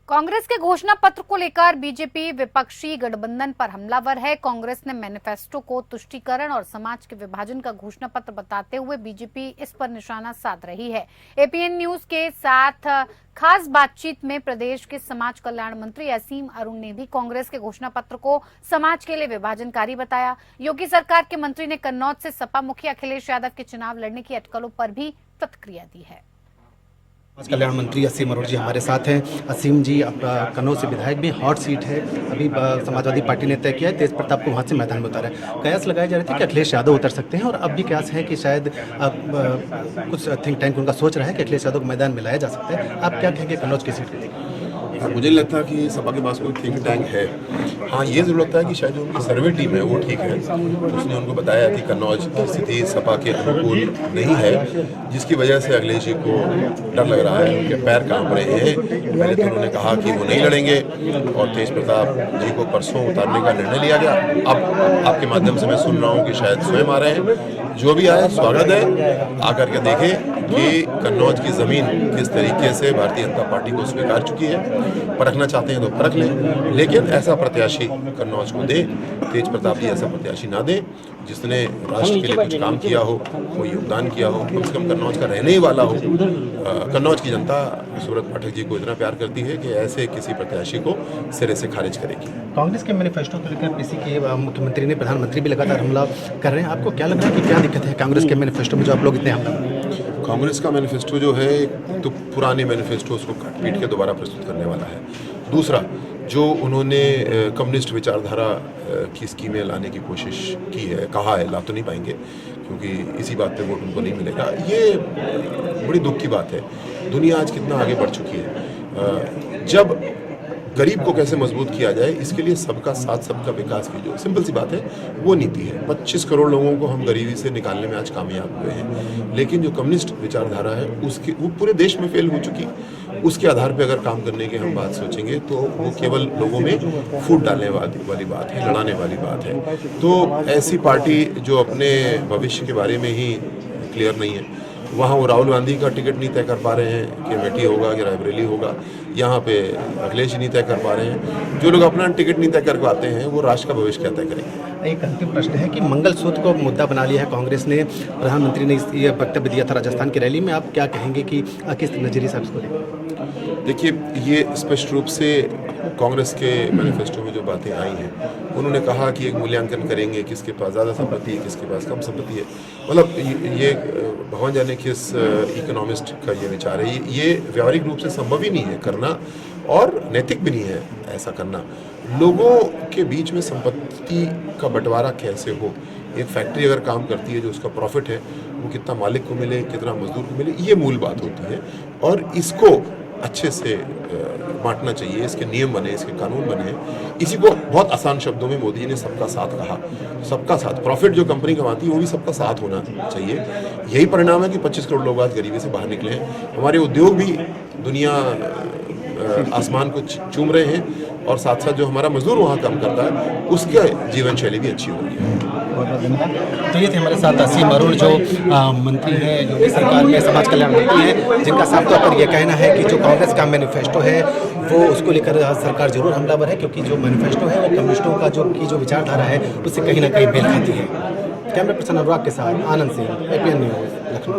कांग्रेस के घोषणा पत्र को लेकर बीजेपी विपक्षी गठबंधन पर हमलावर है। कांग्रेस ने मैनिफेस्टो को तुष्टीकरण और समाज के विभाजन का घोषणा पत्र बताते हुए बीजेपी इस पर निशाना साध रही है। एपीएन न्यूज के साथ खास बातचीत में प्रदेश के समाज कल्याण मंत्री असीम अरुण ने भी कांग्रेस के घोषणा पत्र को समाज के लिए विभाजनकारी बताया। योगी सरकार के मंत्री ने कन्नौज से सपा मुखी अखिलेश यादव के चुनाव लड़ने की अटकलों पर भी प्रतिक्रिया दी है। समाज कल्याण मंत्री असीम अरुण जी हमारे साथ हैं। असीम जी, कन्नौज से विधायक भी, हॉट सीट है, अभी समाजवादी पार्टी ने तय किया है तेज प्रताप को वहाँ से मैदान में उतारा है। कयास लगाए जा रहे थे कि अखिलेश यादव उतर सकते हैं और अब भी कयास है कि शायद कुछ थिंक टैंक उनका सोच रहा है कि अखिलेश यादव को मैदान में लाया जा सकता है। आप क्या कहेंगे कन्नौज की सीट को? मुझे नहीं लगता कि सपा के पास कोई थिंक टैंक है। हाँ, ये जरूर लगता है कि शायद जो उनकी सर्वे टीम है वो ठीक है। उसने उनको बताया कि कन्नौज की स्थिति सपा के अनुकूल नहीं है, जिसकी वजह से अखिलेश जी को डर लग रहा है, उनके पैर कांप रहे हैं। पहले तो उन्होंने कहा कि वो नहीं लड़ेंगे और तेज प्रताप जी को परसों उतारने का निर्णय लिया गया। अब आपके माध्यम से मैं सुन रहा हूँ कि शायद स्वयं आ रहे हैं। जो भी आए स्वागत है, आकर के देखें कि कन्नौज की ज़मीन किस तरीके से भारतीय जनता पार्टी को स्वीकार चुकी है। परखना चाहते हैं तो परख लें, लेकिन ऐसा प्रत्याशी कन्नौज को दे, तेज प्रताप जी ऐसा प्रत्याशी ना दे जिसने राष्ट्र के लिए कुछ काम किया हो, कोई योगदान किया हो, कम से कम कन्नौज का रहने ही वाला हो। कन्नौज की जनता सूरत पाठक जी को इतना प्यार करती है कि ऐसे किसी प्रत्याशी को सिरे से खारिज करेगी। कांग्रेस के मैनिफेस्टो को लेकर पीसी के मुख्यमंत्री ने, प्रधानमंत्री भी लगातार हमला कर रहे हैं। आपको क्या लग रहा है कि क्या दिक्कत है कांग्रेस के मैनिफेस्टो में जो आप लोग इतने हमला? कांग्रेस का मैनिफेस्टो जो है तो पुराने मैनिफेस्टो उसको काट पीट के दोबारा प्रस्तुत करने वाला है। दूसरा, जो उन्होंने कम्युनिस्ट विचारधारा की स्कीमें लाने की कोशिश की है, कहा है, ला तो नहीं पाएंगे क्योंकि इसी बात पे वोट उनको नहीं मिलेगा। ये बड़ी दुख की बात है। दुनिया आज कितना आगे बढ़ चुकी है। जब गरीब को कैसे मजबूत किया जाए, इसके लिए सबका साथ सबका विकास की जो सिंपल सी बात है वो नीति है। 25 करोड़ लोगों को हम गरीबी से निकालने में आज कामयाब हुए हैं, लेकिन जो कम्युनिस्ट विचारधारा है उसकी वो पूरे देश में फेल हो चुकी। उसके आधार पे अगर काम करने की हम बात सोचेंगे तो वो केवल लोगों में फूट डालने वाली बात है, लड़ाने वाली बात है। तो ऐसी पार्टी जो अपने भविष्य के बारे में ही क्लियर नहीं है, वहाँ वो राहुल गांधी का टिकट नहीं तय कर पा रहे हैं कि अमेठी होगा कि रायबरेली होगा, यहाँ पे अखिलेश नहीं तय कर पा रहे हैं। जो लोग अपना टिकट नहीं तय कर पाते हैं वो राष्ट्र का भविष्य क्या तय करेंगे? एक अंतिम प्रश्न है कि मंगलसूत्र को मुद्दा बना लिया है कांग्रेस ने, प्रधानमंत्री ने ये वक्तव्य दिया था राजस्थान की रैली में। आप क्या कहेंगे कि किस नजरिए से इसको देखें? देखिए, ये स्पष्ट रूप से कांग्रेस के मैनिफेस्टो में जो बातें आई हैं, उन्होंने कहा कि एक मूल्यांकन करेंगे किसके पास ज़्यादा संपत्ति है, किसके पास कम संपत्ति है। मतलब ये भगवान जाने किस इकोनॉमिस्ट का ये विचार है। ये व्यावहारिक रूप से संभव ही नहीं है करना, और नैतिक भी नहीं है ऐसा करना। लोगों के बीच में संपत्ति का बंटवारा कैसे हो? एक फैक्ट्री अगर काम करती है, जो उसका प्रॉफिट है वो कितना मालिक को मिले, कितना मजदूर को मिले, ये मूल बात होती है। और इसको अच्छे से बांटना चाहिए, इसके नियम बने, इसके कानून बने। इसी को बहुत आसान शब्दों में मोदी जी ने सबका साथ कहा। सबका साथ, प्रॉफिट जो कंपनी कमाती है वो भी सबका साथ होना चाहिए। यही परिणाम है कि 25 करोड़ लोग आज गरीबी से बाहर निकले हैं। हमारे उद्योग भी दुनिया आसमान को चूम रहे हैं, और साथ साथ जो हमारा मजदूर वहाँ काम करता है उसका जीवन शैली भी अच्छी हो रही है। तो ये थे हमारे साथ असीम अरुण, जो मंत्री हैं, योगी सरकार में समाज कल्याण मंत्री हैं, जिनका साफ तौर पर यह कहना है कि जो कांग्रेस का मैनिफेस्टो है वो उसको लेकर सरकार जरूर हमलावर है, क्योंकि जो मैनिफेस्टो है वो कम्युनिस्टों का जो विचारधारा है उससे कहीं ना कहीं मेल खाती है। कैमरा पर्सन अनुराग के साथ आनंद सिंह, एपीएन न्यूज।